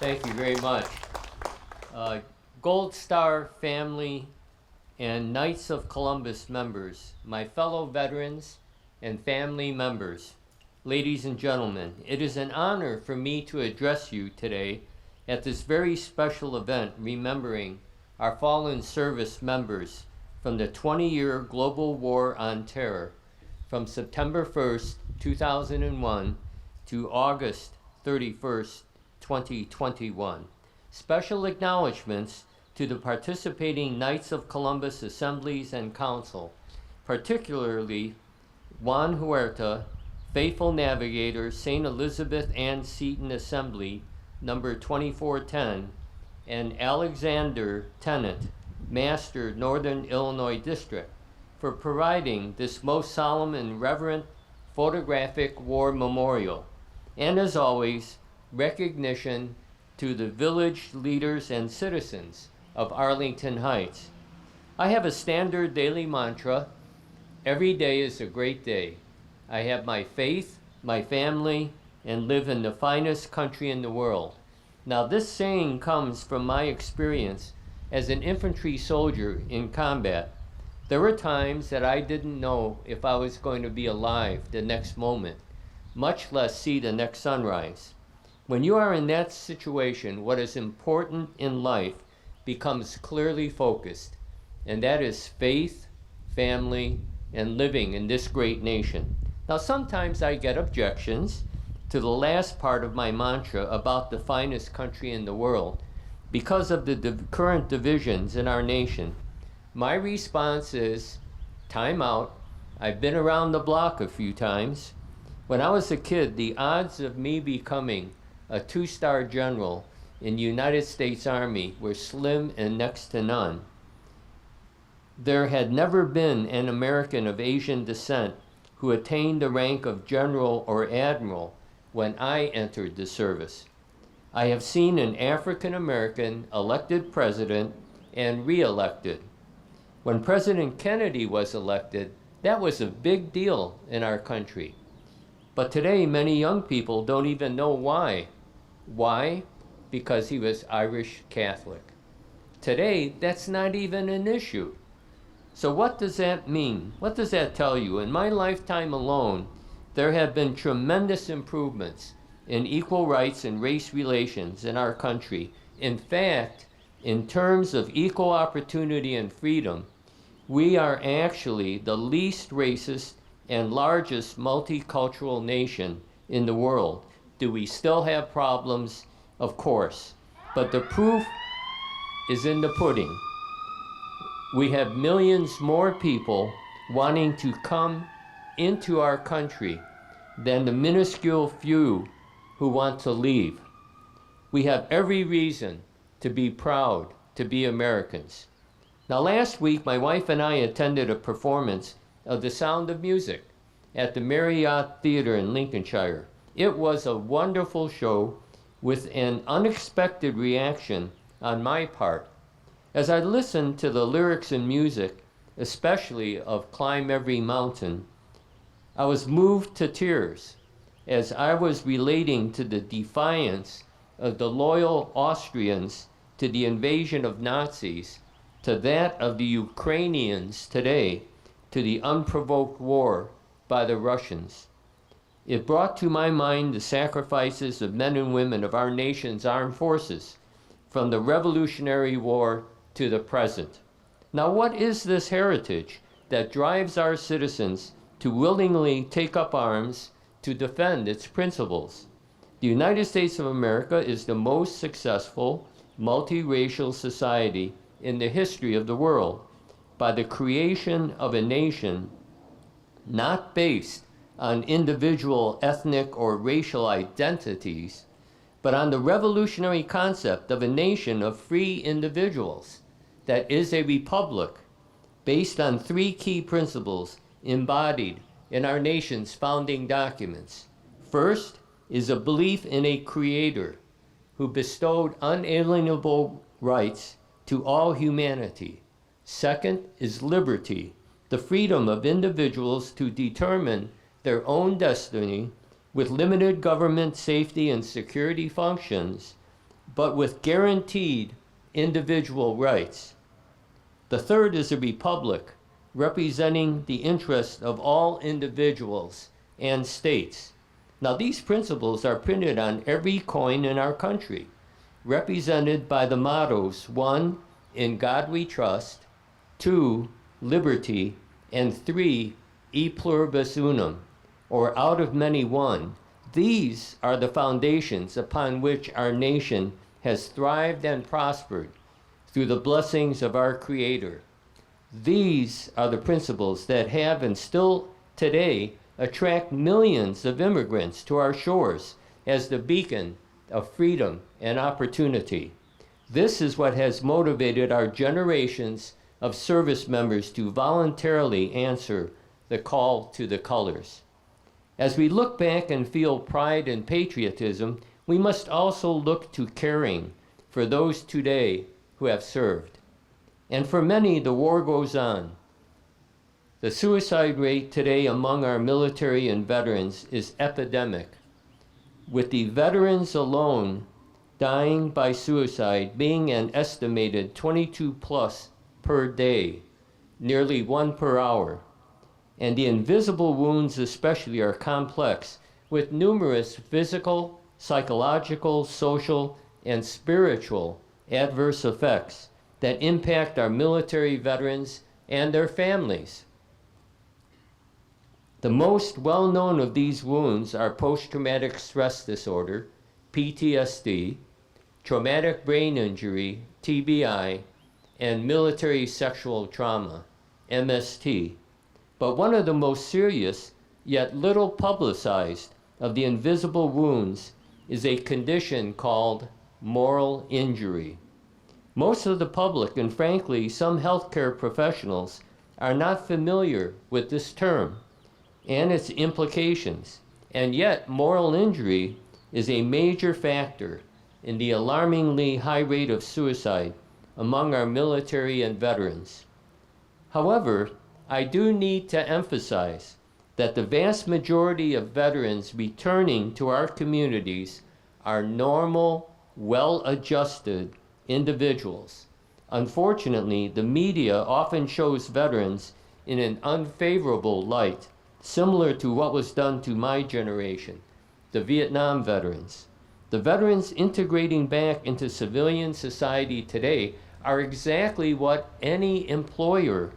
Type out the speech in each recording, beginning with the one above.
Thank you very much. Gold Star family and Knights of Columbus members, my fellow veterans and family members, ladies and gentlemen, it is an honor for me to address you today at this very special event remembering our fallen service members from the 20-year global war on terror from September 1st, 2001 to August 31st, 2021. Special acknowledgments to the participating Knights of Columbus Assemblies and Council, particularly Juan Huerta, Faithful Navigator, St. Elizabeth Ann Seton Assembly, number 2410, and Alexander Tennant, Master, Northern Illinois District, for providing this most solemn and reverent photographic war memorial. And as always, recognition to the village leaders and citizens of Arlington Heights. I have a standard daily mantra: every day is a great day. I have my faith, my family, and live in the finest country in the world. Now, this saying comes from my experience as an infantry soldier in combat. There were times that I didn't know if I was going to be alive the next moment, much less see the next sunrise. When you are in that situation, what is important in life becomes clearly focused, and that is faith, family, and living in this great nation. Now, sometimes I get objections to the last part of my mantra about the finest country in the world because of the current divisions in our nation. My response is, time out. I've been around the block a few times. When I was a kid, the odds of me becoming a 2-star general in the United States Army were slim and next to none. There had never been an American of Asian descent who attained the rank of general or admiral when I entered the service. I have seen an African American elected president and re-elected. When President Kennedy was elected, that was a big deal in our country. But today, many young people don't even know why. Why? Because he was Irish Catholic. Today, that's not even an issue. So what does that mean? What does that tell you? In my lifetime alone, there have been tremendous improvements in equal rights and race relations in our country. In fact, in terms of equal opportunity and freedom, we are actually the least racist and largest multicultural nation in the world. Do we still have problems? Of course. But the proof is in the pudding. We have millions more people wanting to come into our country than the minuscule few who want to leave. We have every reason to be proud to be Americans. Now, last week, my wife and I attended a performance of The Sound of Music at the Marriott Theater in Lincolnshire. It was a wonderful show with an unexpected reaction on my part. As I listened to the lyrics and music, especially of Climb Every Mountain, I was moved to tears as I was relating to the defiance of the loyal Austrians to the invasion of Nazis, to that of the Ukrainians today, to the unprovoked war by the Russians. It brought to my mind the sacrifices of men and women of our nation's armed forces, from the Revolutionary War to the present. Now, what is this heritage that drives our citizens to willingly take up arms to defend its principles? The United States of America is the most successful multiracial society in the history of the world by the creation of a nation not based on individual ethnic or racial identities, but on the revolutionary concept of a nation of free individuals that is a republic based on 3 key principles embodied in our nation's founding documents. First is a belief in a creator who bestowed unalienable rights to all humanity. Second is liberty, the freedom of individuals to determine their own destiny with limited government safety and security functions, but with guaranteed individual rights. The third is a republic, representing the interests of all individuals and states. Now, these principles are printed on every coin in our country, represented by the mottos: 1, in God we trust; 2, liberty; and 3, e pluribus unum, or out of many one. These are the foundations upon which our nation has thrived and prospered through the blessings of our Creator. These are the principles that have and still today attract millions of immigrants to our shores as the beacon of freedom and opportunity. This is what has motivated our generations of service members to voluntarily answer the call to the colors. As we look back and feel pride and patriotism, we must also look to caring for those today who have served. And for many, the war goes on. The suicide rate today among our military and veterans is epidemic, with the veterans alone dying by suicide being an estimated 22 plus per day, nearly 1 per hour. And the invisible wounds especially are complex, with numerous physical, psychological, social, and spiritual adverse effects that impact our military veterans and their families. The most well-known of these wounds are post-traumatic stress disorder, PTSD, traumatic brain injury, TBI, and military sexual trauma, MST. But one of the most serious, yet little publicized, of the invisible wounds is a condition called moral injury. Most of the public, and frankly some healthcare professionals, are not familiar with this term and its implications, and yet moral injury is a major factor in the alarmingly high rate of suicide among our military and veterans. However, I do need to emphasize that the vast majority of veterans returning to our communities are normal, well-adjusted individuals. Unfortunately, the media often shows veterans in an unfavorable light, similar to what was done to my generation, the Vietnam veterans. The veterans integrating back into civilian society today are exactly what any employer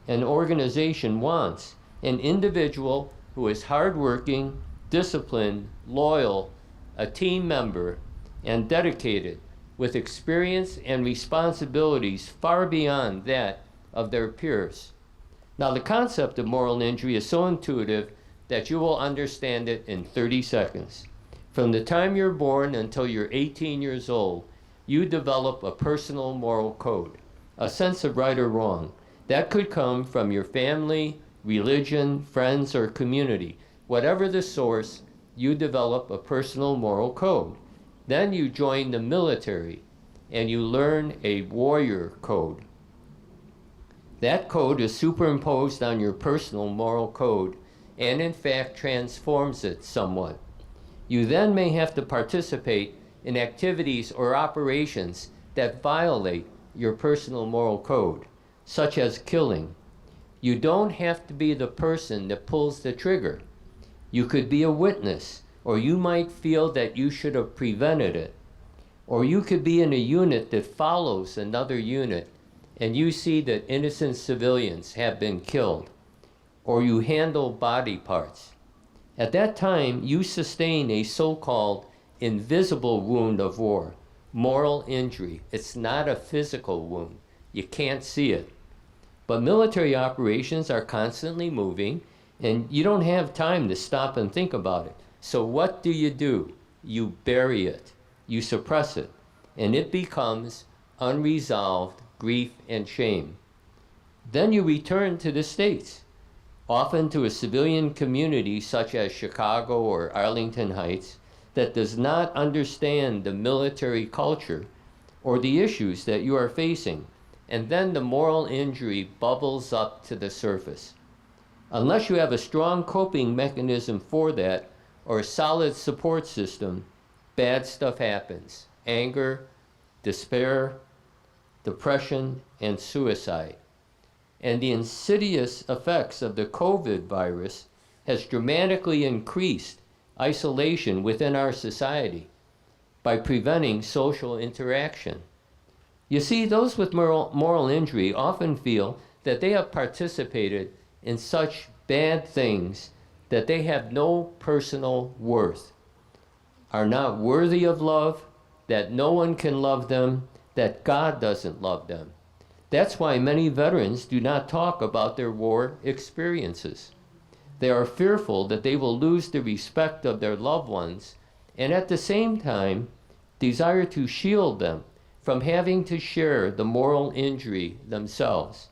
and organization wants: an individual who is hardworking, disciplined, loyal, a team member, and dedicated, with experience and responsibilities far beyond that of their peers. Now, the concept of moral injury is so intuitive that you will understand it in 30 seconds. From the time you're born until you're 18 years old, you develop a personal moral code, a sense of right or wrong. That could come from your family, religion, friends, or community. Whatever the source, you develop a personal moral code. Then you join the military and you learn a warrior code. That code is superimposed on your personal moral code and in fact transforms it somewhat. You then may have to participate in activities or operations that violate your personal moral code, such as killing. You don't have to be the person that pulls the trigger. You could be a witness, or you might feel that you should have prevented it. Or you could be in a unit that follows another unit and you see that innocent civilians have been killed, or you handle body parts. At that time, you sustain a so-called invisible wound of war, moral injury. It's not a physical wound. You can't see it. But military operations are constantly moving, and you don't have time to stop and think about it. So what do? You bury it. You suppress it. And it becomes unresolved grief and shame. Then you return to the States, often to a civilian community such as Chicago or Arlington Heights that does not understand the military culture or the issues that you are facing, and then the moral injury bubbles up to the surface. Unless you have a strong coping mechanism for that or a solid support system, bad stuff happens, anger, despair, depression, and suicide. And the insidious effects of the COVID virus has dramatically increased isolation within our society by preventing social interaction. You see, those with moral injury often feel that they have participated in such bad things that they have no personal worth, are not worthy of love, that no one can love them, that God doesn't love them. That's why many veterans do not talk about their war experiences. They are fearful that they will lose the respect of their loved ones, and at the same time desire to shield them from having to share the moral injury themselves.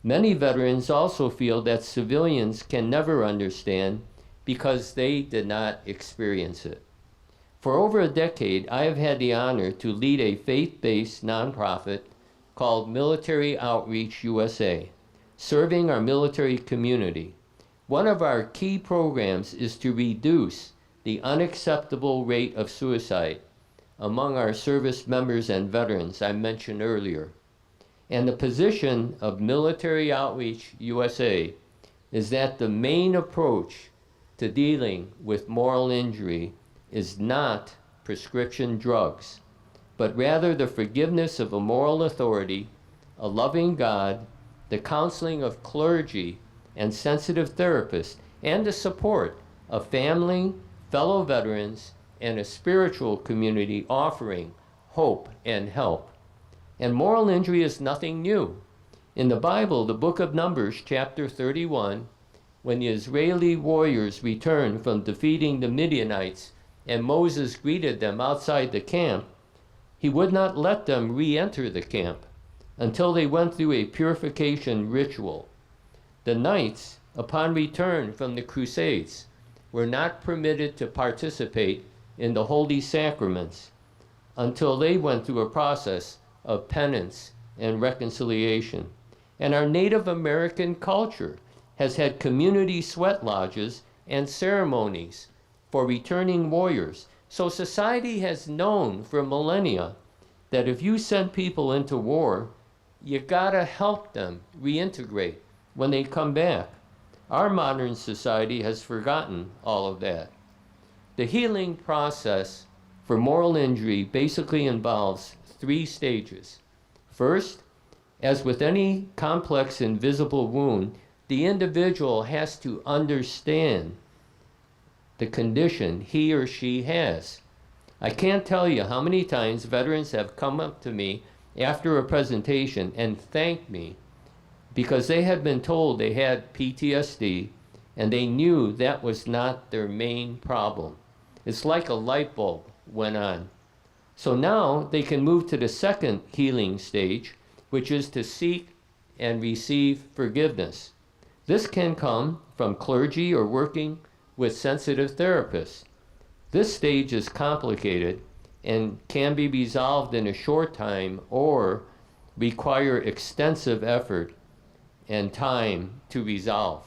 Many veterans also feel that civilians can never understand because they did not experience it. For over a decade, I have had the honor to lead a faith-based nonprofit called Military Outreach USA, serving our military community. One of our key programs is to reduce the unacceptable rate of suicide among our service members and veterans I mentioned earlier. And the position of Military Outreach USA is that the main approach to dealing with moral injury is not prescription drugs, but rather the forgiveness of a moral authority, a loving God, the counseling of clergy and sensitive therapists, and the support of family, fellow veterans, and a spiritual community offering hope and help. And moral injury is nothing new. In the Bible, the book of Numbers, chapter 31, when the Israeli warriors returned from defeating the Midianites and Moses greeted them outside the camp, he would not let them re-enter the camp until they went through a purification ritual. The knights, upon return from the Crusades, were not permitted to participate in the holy sacraments until they went through a process of penance and reconciliation. And our Native American culture has had community sweat lodges and ceremonies for returning warriors. So society has known for millennia that if you send people into war, you gotta help them reintegrate when they come back. Our modern society has forgotten all of that. The healing process for moral injury basically involves 3 stages. First, as with any complex invisible wound, the individual has to understand the condition he or she has. I can't tell you how many times veterans have come up to me after a presentation and thanked me because they had been told they had PTSD and they knew that was not their main problem. It's like a light bulb went on. So now they can move to the second healing stage, which is to seek and receive forgiveness. This can come from clergy or working with sensitive therapists. This stage is complicated and can be resolved in a short time or require extensive effort and time to resolve.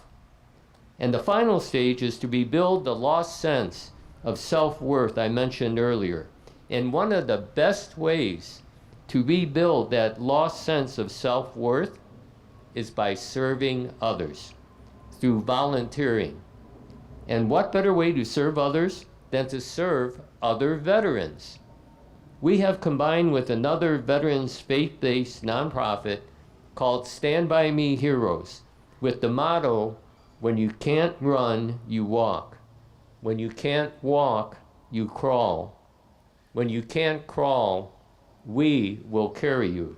And the final stage is to rebuild the lost sense of self-worth I mentioned earlier. And one of the best ways to rebuild that lost sense of self-worth is by serving others through volunteering. And what better way to serve others than to serve other veterans? We have combined with another veterans faith-based nonprofit called Stand By Me Heroes with the motto, when you can't run, you walk. When you can't walk, you crawl. When you can't crawl, we will carry you.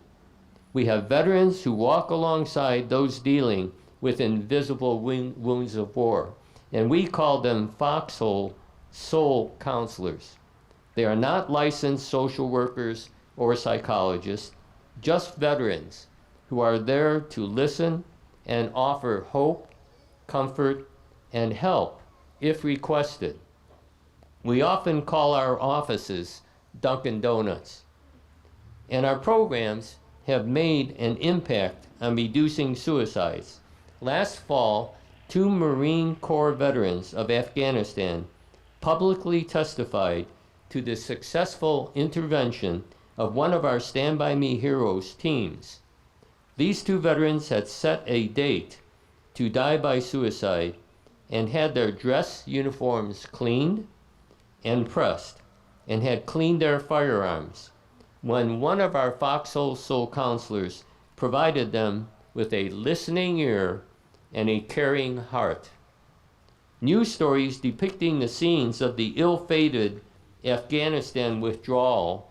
We have veterans who walk alongside those dealing with invisible wounds of war, and we call them foxhole soul counselors. They are not licensed social workers or psychologists, just veterans who are there to listen and offer hope, comfort, and help if requested. We often call our offices Dunkin' Donuts, and our programs have made an impact on reducing suicides. Last fall, 2 Marine Corps veterans of Afghanistan publicly testified to the successful intervention of one of our Stand By Me Heroes teams. These two veterans had set a date to die by suicide and had their dress uniforms cleaned and pressed and had cleaned their firearms when one of our Foxhole Soul counselors provided them with a listening ear and a caring heart. News stories depicting the scenes of the ill-fated Afghanistan withdrawal,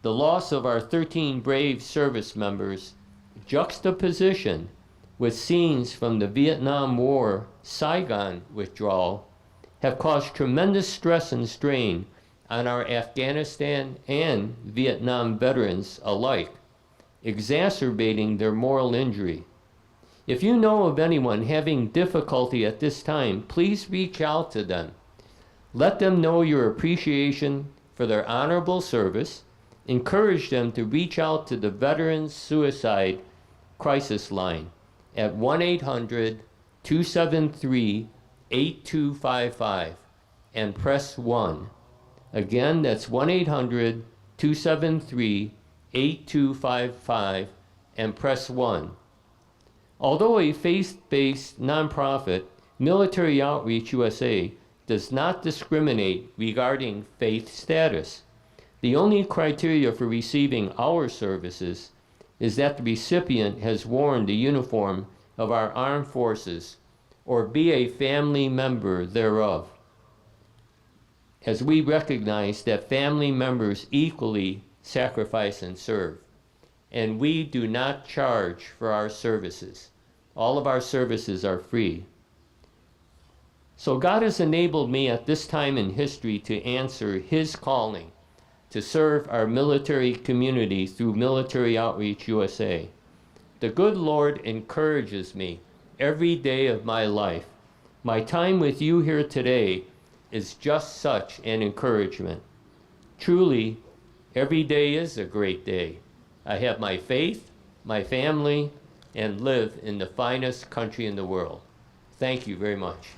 the loss of our 13 brave service members, juxtaposition with scenes from the Vietnam War Saigon withdrawal, have caused tremendous stress and strain on our Afghanistan and Vietnam veterans alike, exacerbating their moral injury. If you know of anyone having difficulty at this time, please reach out to them. Let them know your appreciation for their honorable service. Encourage them to reach out to the Veterans Suicide Crisis Line at 1-800-273-8255 and press 1. Again, that's 1-800-273-8255 and press 1. Although a faith-based nonprofit, Military Outreach USA does not discriminate regarding faith status. The only criteria for receiving our services is that the recipient has worn the uniform of our armed forces or be a family member thereof, as we recognize that family members equally sacrifice and serve. And we do not charge for our services. All of our services are free. So God has enabled me at this time in history to answer His calling to serve our military community through Military Outreach USA. The good Lord encourages me every day of my life. My time with you here today is just such an encouragement. Truly, every day is a great day. I have my faith, my family, and live in the finest country in the world. Thank you very much.